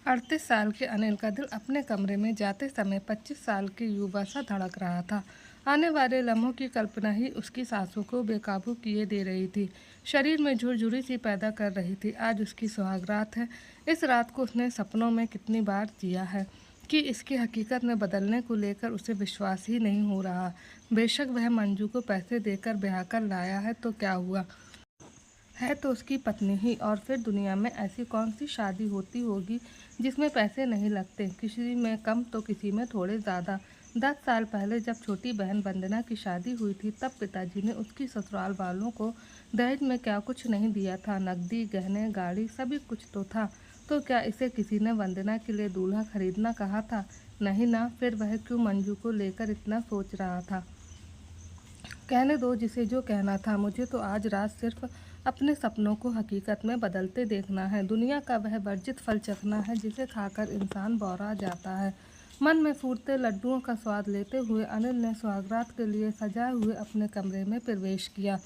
38 साल के अनिल का दिल अपने कमरे में जाते समय 25 साल के युवा सा धड़क रहा था। आने वाले लम्हों की कल्पना ही उसकी सांसों को बेकाबू किए दे रही थी, शरीर में झुरझुरी सी पैदा कर रही थी। आज उसकी सुहाग रात है। इस रात को उसने सपनों में कितनी बार जिया है कि इसकी हकीकत में बदलने को लेकर उसे विश्वास ही नहीं हो रहा। बेशक वह मंजू को पैसे देकर ब्याह कर लाया है तो क्या हुआ, है तो उसकी पत्नी ही। और फिर दुनिया में ऐसी कौन सी शादी होती होगी जिसमें पैसे नहीं लगते, किसी में कम तो किसी में थोड़े ज़्यादा। 10 साल पहले जब छोटी बहन वंदना की शादी हुई थी तब पिताजी ने उसकी ससुराल वालों को दहेज में क्या कुछ नहीं दिया था। नकदी, गहने, गाड़ी सभी कुछ तो था। तो क्या इसे किसी ने वंदना के लिए दूल्हा खरीदना कहा था? नहीं ना। फिर वह क्यों मंजू को लेकर इतना सोच रहा था? कहने दो जिसे जो कहना था। मुझे तो आज रात सिर्फ अपने सपनों को हकीकत में बदलते देखना है। दुनिया का वह वर्जित फल चखना है जिसे खाकर इंसान बौरा जाता है। मन में फूटते लड्डुओं का स्वाद लेते हुए अनिल ने सुहागरात के लिए सजाए हुए अपने कमरे में प्रवेश किया।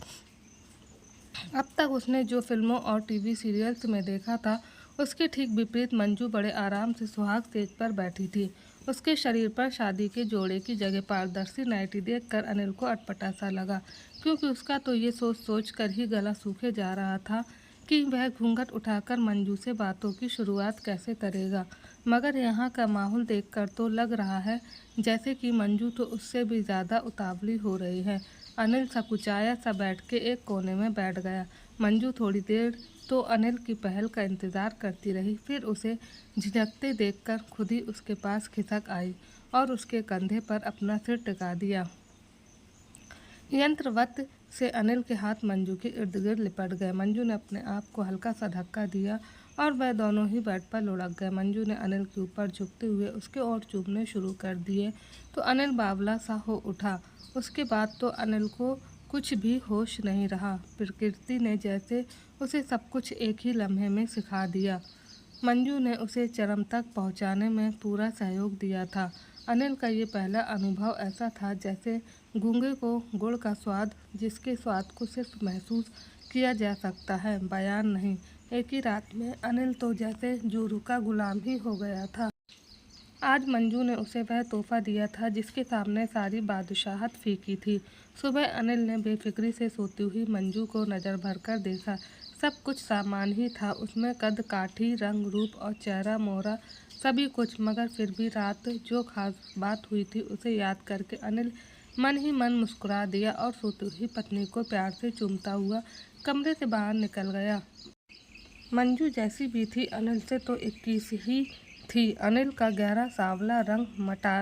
अब तक उसने जो फिल्मों और टीवी सीरियल्स में देखा था उसके ठीक विपरीत मंजू बड़े आराम से सुहाग स्टेज पर बैठी थी। उसके शरीर पर शादी के जोड़े की जगह पारदर्शी नाइटी देखकर अनिल को अटपटा सा लगा, क्योंकि उसका तो ये सोच सोच कर ही गला सूखे जा रहा था कि वह घूंघट उठाकर मंजू से बातों की शुरुआत कैसे करेगा। मगर यहाँ का माहौल देखकर तो लग रहा है जैसे कि मंजू तो उससे भी ज़्यादा उतावली हो रही है। अनिल सकुचाया सा बैठ के एक कोने में बैठ गया। मंजू थोड़ी देर तो अनिल की पहल का इंतज़ार करती रही, फिर उसे झिझकते देखकर खुद ही उसके पास खिसक आई और उसके कंधे पर अपना सिर टिका दिया। यंत्रवत से अनिल के हाथ मंजू के इर्द गिर्द लिपट गए। मंजू ने अपने आप को हल्का सा धक्का दिया और वह दोनों ही बेड पर लुढ़क गए। मंजू ने अनिल के ऊपर झुकते हुए उसके ओठ चूमने शुरू कर दिए तो अनिल बावला सा हो उठा। उसके बाद तो अनिल को कुछ भी होश नहीं रहा। प्रकृति ने जैसे उसे सब कुछ एक ही लम्हे में सिखा दिया। मंजू ने उसे चरम तक पहुंचाने में पूरा सहयोग दिया था। अनिल का ये पहला अनुभव ऐसा था जैसे गूंगे को गुड़ का स्वाद, जिसके स्वाद को सिर्फ महसूस किया जा सकता है, बयान नहीं। एक ही रात में अनिल तो जैसे जोरू का गुलाम ही हो गया था। आज मंजू ने उसे वह तोहफा दिया था जिसके सामने सारी बादशाहत फीकी थी। सुबह अनिल ने बेफिक्री से सोती हुई मंजू को नज़र भरकर देखा। सब कुछ सामान ही था उसमें, कद काठी, रंग रूप और चेहरा मोहरा सभी कुछ। मगर फिर भी रात जो खास बात हुई थी उसे याद करके अनिल मन ही मन मुस्कुरा दिया और सोती हुई पत्नी को प्यार से चूमता हुआ कमरे से बाहर निकल गया। मंजू जैसी भी थी अनिल से तो 21 ही थी। अनिल का गहरा सांवला रंग,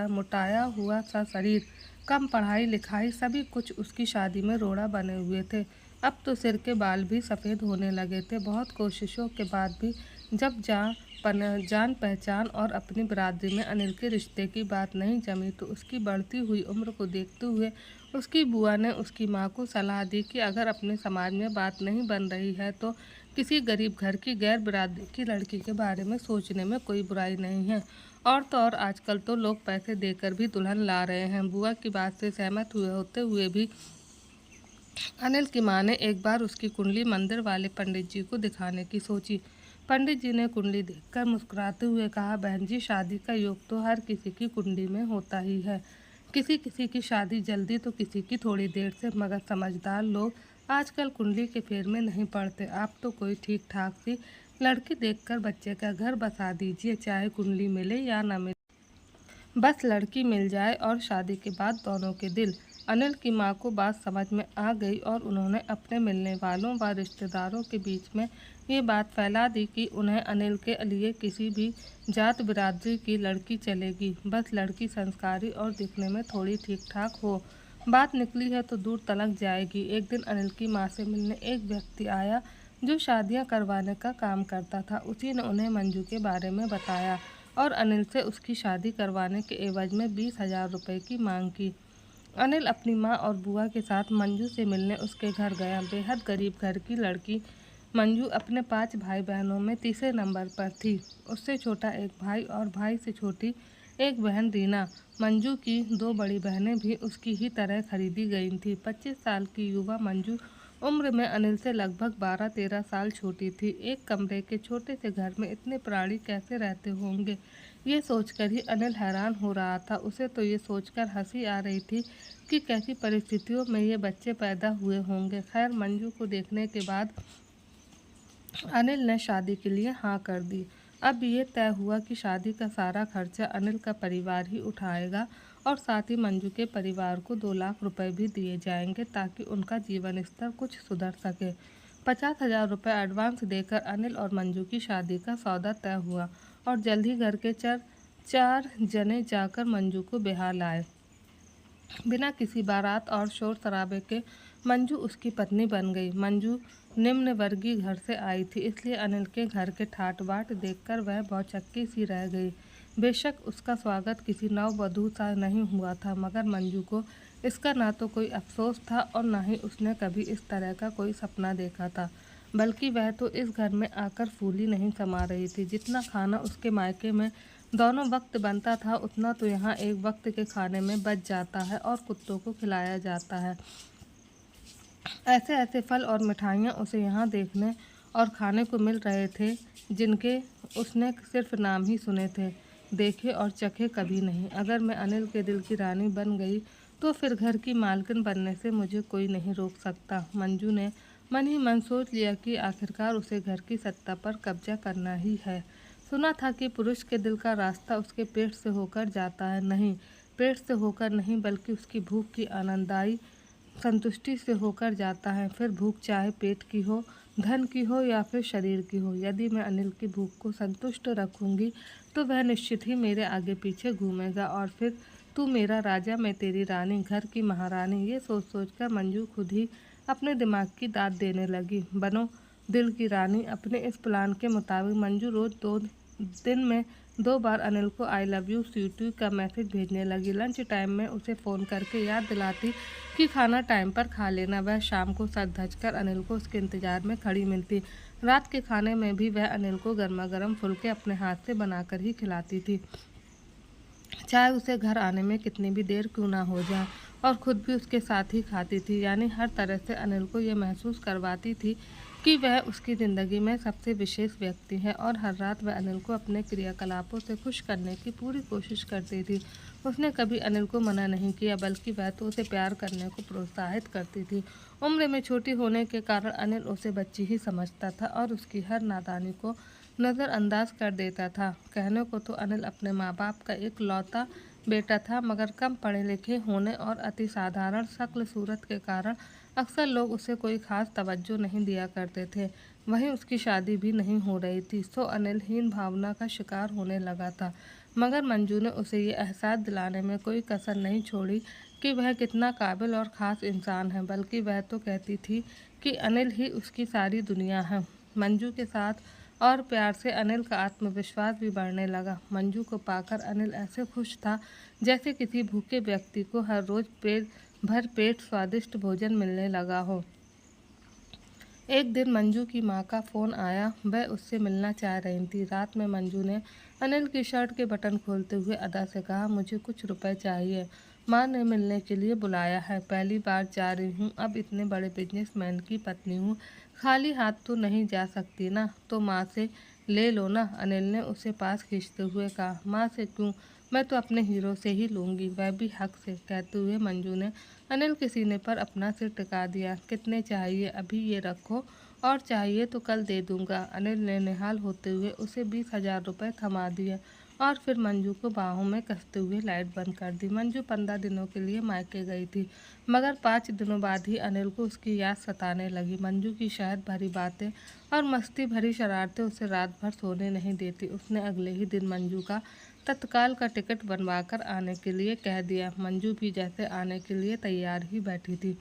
मोटाया हुआ सा शरीर, कम पढ़ाई लिखाई सभी कुछ उसकी शादी में रोड़ा बने हुए थे। अब तो सिर के बाल भी सफ़ेद होने लगे थे। बहुत कोशिशों के बाद भी जब जान पहचान और अपनी बिरादरी में अनिल के रिश्ते की बात नहीं जमी तो उसकी बढ़ती हुई उम्र को देखते हुए उसकी बुआ ने उसकी माँ को सलाह दी कि अगर अपने समाज में बात नहीं बन रही है तो किसी गरीब घर की गैर बिरादरी की लड़की के बारे में सोचने में कोई बुराई नहीं है। और तो और आजकल तो लोग पैसे देकर भी दुल्हन ला रहे हैं। बुआ की बात से सहमत होते हुए भी अनिल की माँ ने एक बार उसकी कुंडली मंदिर वाले पंडित जी को दिखाने की सोची। पंडित जी ने कुंडली देखकर मुस्कुराते हुए कहा, बहन जी, शादी का योग तो हर किसी की कुंडली में होता ही है। किसी किसी की शादी जल्दी तो किसी की थोड़ी देर से, मगर समझदार लोग आजकल कुंडली के फेर में नहीं पड़ते। आप तो कोई ठीक ठाक सी लड़की देखकर बच्चे का घर बसा दीजिए, चाहे कुंडली मिले या न मिले, बस लड़की मिल जाए और शादी के बाद दोनों के दिल। अनिल की माँ को बात समझ में आ गई और उन्होंने अपने मिलने वालों व रिश्तेदारों के बीच में ये बात फैला दी कि उन्हें अनिल के लिए किसी भी जात बिरादरी की लड़की चलेगी, बस लड़की संस्कारी और दिखने में थोड़ी ठीक ठाक हो। बात निकली है तो दूर तलक जाएगी। एक दिन अनिल की माँ से मिलने एक व्यक्ति आया जो शादियाँ करवाने का काम करता था। उसी ने उन्हें मंजू के बारे में बताया और अनिल से उसकी शादी करवाने के एवज में 20,000 रुपये की मांग की। अनिल अपनी माँ और बुआ के साथ मंजू से मिलने उसके घर गया। बेहद गरीब घर की लड़की मंजू अपने 5 भाई बहनों में तीसरे नंबर पर थी। उससे छोटा एक भाई और भाई से छोटी एक बहन रीना। मंजू की 2 बड़ी बहनें भी उसकी ही तरह खरीदी गई थीं। 25 साल की युवा मंजू उम्र में अनिल से लगभग 12-13 साल छोटी थी। एक कमरे के छोटे से घर में इतने प्राणी कैसे रहते होंगे, ये सोचकर ही अनिल हैरान हो रहा था। उसे तो ये सोचकर हंसी आ रही थी कि कैसी परिस्थितियों में ये बच्चे पैदा हुए होंगे। खैर, मंजू को देखने के बाद अनिल ने शादी के लिए हाँ कर दी। अब ये तय हुआ कि शादी का सारा खर्चा अनिल का परिवार ही उठाएगा और साथ ही मंजू के परिवार को 2 लाख रुपए भी दिए जाएंगे ताकि उनका जीवन स्तर कुछ सुधर सके। 50,000 रुपये एडवांस देकर अनिल और मंजू की शादी का सौदा तय हुआ और जल्द ही घर के चार जने जाकर मंजू को ब्याह लाए। बिना किसी बारात और शोर शराबे के मंजू उसकी पत्नी बन गई। मंजू निम्न वर्गीय घर से आई थी, इसलिए अनिल के घर के ठाट बाट देखकर वह भौचक्की सी रह गई। बेशक उसका स्वागत किसी नववधू सा नहीं हुआ था, मगर मंजू को इसका ना तो कोई अफसोस था और ना ही उसने कभी इस तरह का कोई सपना देखा था। बल्कि वह तो इस घर में आकर फूली नहीं समा रही थी। जितना खाना उसके मायके में दोनों वक्त बनता था, उतना तो यहाँ एक वक्त के खाने में बच जाता है और कुत्तों को खिलाया जाता है। ऐसे ऐसे फल और मिठाइयाँ उसे यहाँ देखने और खाने को मिल रहे थे जिनके उसने सिर्फ नाम ही सुने थे, देखे और चखे कभी नहीं। अगर मैं अनिल के दिल की रानी बन गई तो फिर घर की मालकिन बनने से मुझे कोई नहीं रोक सकता। मंजू ने मन ही मन सोच लिया कि आखिरकार उसे घर की सत्ता पर कब्जा करना ही है। सुना था कि पुरुष के दिल का रास्ता उसके पेट से होकर जाता है। नहीं, पेट से होकर नहीं, बल्कि उसकी भूख की आनंददायी संतुष्टि से होकर जाता है। फिर भूख चाहे पेट की हो, धन की हो या फिर शरीर की हो। यदि मैं अनिल की भूख को संतुष्ट रखूंगी तो वह निश्चित ही मेरे आगे पीछे घूमेगा और फिर तू मेरा राजा, मैं तेरी रानी, घर की महारानी। ये सोच सोचकर मंजू खुद ही अपने दिमाग की दाद देने लगी। बनो दिल की रानी। अपने इस प्लान के मुताबिक मंजू रोज 2 दिन में 2 बार अनिल को I love you sweet you का मैसेज भेजने लगी। लंच टाइम में उसे फ़ोन करके याद दिलाती कि खाना टाइम पर खा लेना। वह शाम को सज धज कर अनिल को उसके इंतज़ार में खड़ी मिलती। रात के खाने में भी वह अनिल को गर्मा गर्म फुलके अपने हाथ से बनाकर ही खिलाती थी, चाहे उसे घर आने में कितनी भी देर क्यों ना हो जाए, और खुद भी उसके साथ ही खाती थी। यानी हर तरह से अनिल को यह महसूस करवाती थी कि वह उसकी ज़िंदगी में सबसे विशेष व्यक्ति है और हर रात वह अनिल को अपने क्रियाकलापों से खुश करने की पूरी कोशिश करती थी। उसने कभी अनिल को मना नहीं किया, बल्कि वह तो उसे प्यार करने को प्रोत्साहित करती थी। उम्र में छोटी होने के कारण अनिल उसे बच्ची ही समझता था और उसकी हर नादानी को नज़रअंदाज कर देता था। कहने को तो अनिल अपने माँ बाप का एक लौता बेटा था, मगर कम पढ़े लिखे होने और अति साधारण शक्ल सूरत के कारण अक्सर लोग उसे कोई खास तवज्जो नहीं दिया करते थे। वहीं उसकी शादी भी नहीं हो रही थी, सो अनिल हीन भावना का शिकार होने लगा था। मगर मंजू ने उसे ये एहसास दिलाने में कोई कसर नहीं छोड़ी कि वह कितना काबिल और ख़ास इंसान है, बल्कि वह तो कहती थी कि अनिल ही उसकी सारी दुनिया है। मंजू के साथ और प्यार से अनिल का आत्मविश्वास भी बढ़ने लगा। मंजू को पाकर अनिल ऐसे खुश था जैसे किसी भूखे व्यक्ति को हर रोज़ भर पेट स्वादिष्ट भोजन मिलने लगा हो। एक दिन मंजू की माँ का फ़ोन आया, वह उससे मिलना चाह रही थी। रात में मंजू ने अनिल की शर्ट के बटन खोलते हुए अदा से कहा, मुझे कुछ रुपए चाहिए, माँ ने मिलने के लिए बुलाया है। पहली बार जा रही हूँ, अब इतने बड़े बिजनेसमैन की पत्नी हूँ, खाली हाथ तो नहीं जा सकती ना, तो माँ से ले लो ना, अनिल ने उसे पास खींचते हुए कहा। माँ से क्यों, मैं तो अपने हीरो से ही लूँगी, वह भी हक से, कहते हुए मंजू ने अनिल के सीने पर अपना सिर टिका दिया। कितने चाहिए, अभी ये रखो, और चाहिए तो कल दे दूँगा। अनिल ने निहाल होते हुए उसे 20,000 रुपये थमा दिए और फिर मंजू को बाहों में कसते हुए लाइट बंद कर दी। मंजू 15 दिनों के लिए मायके गई थी, मगर 5 दिनों बाद ही अनिल को उसकी याद सताने लगी। मंजू की शहद भरी बातें और मस्ती भरी शरारतें उसे रात भर सोने नहीं देती। उसने अगले ही दिन मंजू का तत्काल का टिकट बनवाकर आने के लिए कह दिया। मंजू भी जैसे आने के लिए तैयार ही बैठी थी।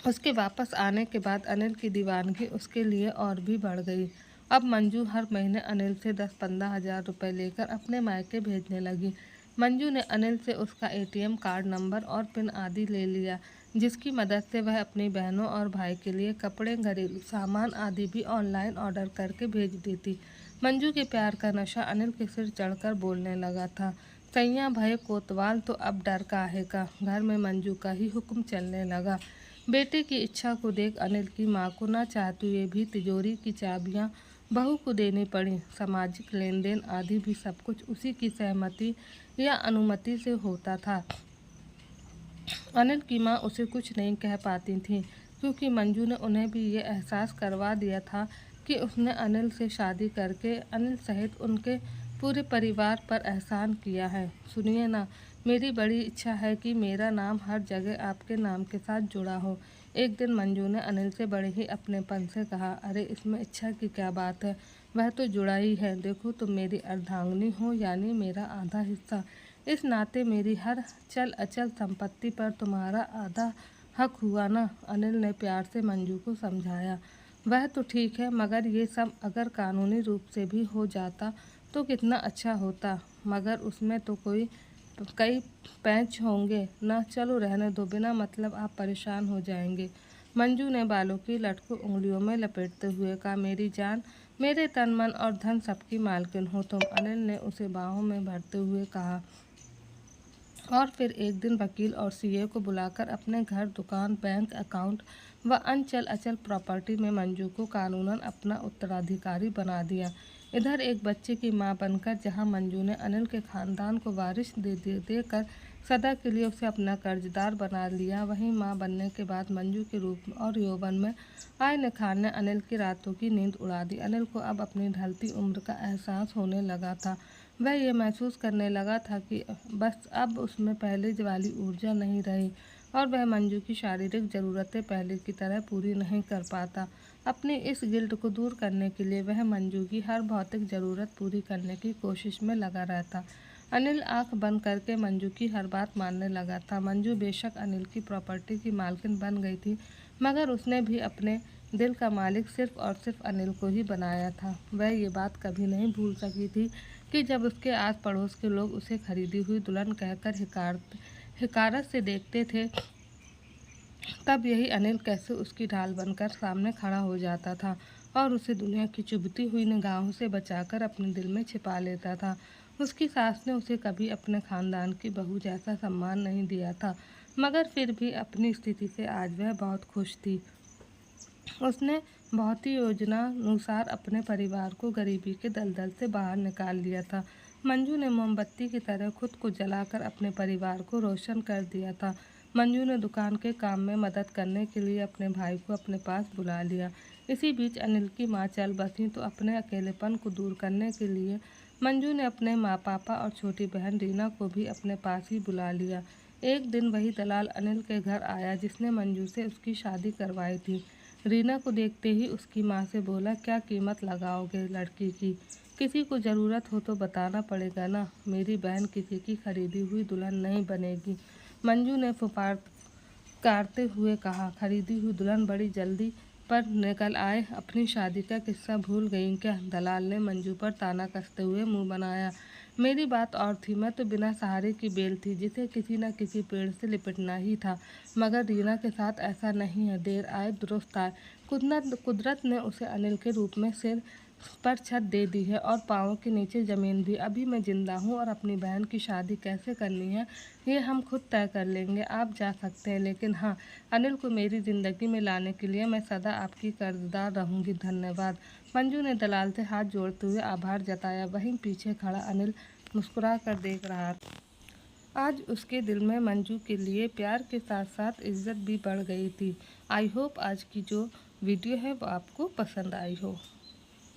उसके वापस आने के बाद अनिल की दीवानगी उसके लिए और भी बढ़ गई। अब मंजू हर महीने अनिल से 10-15 हज़ार रुपये लेकर अपने मायके भेजने लगी। मंजू ने अनिल से उसका एटीएम कार्ड नंबर और पिन आदि ले लिया, जिसकी मदद से वह अपनी बहनों और भाई के लिए कपड़े, घरेलू सामान आदि भी ऑनलाइन ऑर्डर करके भेज देती। मंजू के प्यार का नशा अनिल के सिर चढ़कर बोलने लगा था, सैया भय कोतवाल तो अब डर काहे का। घर में मंजू का ही हुक्म चलने लगा। बेटे की इच्छा को देख अनिल की माँ को न चाहते हुए भी तिजोरी की चाबियाँ बहू को देनी पड़ी। सामाजिक लेन देन आदि भी सब कुछ उसी की सहमति या अनुमति से होता था। अनिल की माँ उसे कुछ नहीं कह पाती थी, क्योंकि मंजू ने उन्हें भी ये एहसास करवा दिया था कि उसने अनिल से शादी करके अनिल सहित उनके पूरे परिवार पर एहसान किया है। सुनिए ना, मेरी बड़ी इच्छा है कि मेरा नाम हर जगह आपके नाम के साथ जुड़ा हो। एक दिन मंजू ने अनिल से बड़े ही अपनेपन से कहा। अरे इसमें इच्छा की क्या बात है, वह तो जुड़ा ही है। देखो तुम मेरी अर्धांगिनी हो, यानी मेरा आधा हिस्सा। इस नाते मेरी हर चल अचल संपत्ति पर तुम्हारा आधा हक हुआ ना। अनिल ने प्यार से मंजू को समझाया। वह तो ठीक है, मगर ये सब अगर कानूनी रूप से भी हो जाता तो कितना अच्छा होता, मगर उसमें तो कई पैंच होंगे ना। चलो रहने दो, बिना मतलब आप परेशान हो जाएंगे। मंजू ने बालों की लट को उंगलियों में लपेटते हुए कहा। मेरी जान, मेरे तन मन और धन सबकी मालकिन हो तुम, अनिल ने उसे बाहों में भरते हुए कहा। और फिर एक दिन वकील और सीए को बुलाकर अपने घर, दुकान, बैंक अकाउंट व अचल अचल प्रॉपर्टी में मंजू को कानूनन अपना उत्तराधिकारी बना दिया। इधर एक बच्चे की मां बनकर जहां मंजू ने अनिल के खानदान को वारिस देकर सदा के लिए उसे अपना कर्जदार बना लिया, वहीं मां बनने के बाद मंजू के रूप और यौवन में आए खान ने अनिल की रातों की नींद उड़ा दी। अनिल को अब अपनी ढलती उम्र का एहसास होने लगा था। वह ये महसूस करने लगा था कि बस अब उसमें पहले वाली ऊर्जा नहीं रही और वह मंजू की शारीरिक ज़रूरतें पहले की तरह पूरी नहीं कर पाता। अपनी इस गिल्ट को दूर करने के लिए वह मंजू की हर भौतिक ज़रूरत पूरी करने की कोशिश में लगा रहता। अनिल आंख बंद करके मंजू की हर बात मानने लगा था। मंजू बेशक अनिल की प्रॉपर्टी की मालकिन बन गई थी, मगर उसने भी अपने दिल का मालिक सिर्फ और सिर्फ अनिल को ही बनाया था। वह ये बात कभी नहीं भूल सकी थी कि जब उसके आस पड़ोस के लोग उसे खरीदी हुई दुल्हन कहकर हिकारत से देखते थे, तब यही अनिल कैसे उसकी ढाल बनकर सामने खड़ा हो जाता था और उसे दुनिया की चुभती हुई निगाहों से बचाकर अपने दिल में छिपा लेता था। उसकी सास ने उसे कभी अपने खानदान की बहू जैसा सम्मान नहीं दिया था, मगर फिर भी अपनी स्थिति से आज वह बहुत खुश थी। उसने बहुत ही योजनानुसार अपने परिवार को गरीबी के दलदल से बाहर निकाल लिया था। मंजू ने मोमबत्ती की तरह खुद को जलाकर अपने परिवार को रोशन कर दिया था। मंजू ने दुकान के काम में मदद करने के लिए अपने भाई को अपने पास बुला लिया। इसी बीच अनिल की माँ चल बसी तो अपने अकेलेपन को दूर करने के लिए मंजू ने अपने माँ पापा और छोटी बहन रीना को भी अपने पास ही बुला लिया। एक दिन वही दलाल अनिल के घर आया जिसने मंजू से उसकी शादी करवाई थी। रीना को देखते ही उसकी माँ से बोला, क्या कीमत लगाओगे लड़की की? किसी को ज़रूरत हो तो बताना पड़ेगा ना, मेरी बहन किसी की खरीदी हुई दुल्हन नहीं बनेगी। मंजू ने फुफकारते हुए कहा। खरीदी हुई दुल्हन बड़ी जल्दी पर निकल आए, अपनी शादी का किस्सा भूल गई क्या? दलाल ने मंजू पर ताना कसते हुए मुंह बनाया। मेरी बात और थी, मैं तो बिना सहारे की बेल थी जिसे किसी न किसी पेड़ से लिपटना ही था, मगर रीना के साथ ऐसा नहीं है। देर आए दुरुस्त आए। कुदरत ने उसे अनिल के रूप में सिर पर छत दे दी है और पाँवों के नीचे ज़मीन भी। अभी मैं जिंदा हूँ और अपनी बहन की शादी कैसे करनी है ये हम खुद तय कर लेंगे। आप जा सकते हैं, लेकिन हाँ, अनिल को मेरी ज़िंदगी में लाने के लिए मैं सदा आपकी कर्जदार रहूँगी। धन्यवाद। मंजू ने दलाल से हाथ जोड़ते हुए आभार जताया। वहीं पीछे खड़ा अनिल मुस्कुरा कर देख रहा था। आज उसके दिल में मंजू के लिए प्यार के साथ साथ इज्जत भी बढ़ गई थी। आई होप आज की जो वीडियो है वो आपको पसंद आई हो।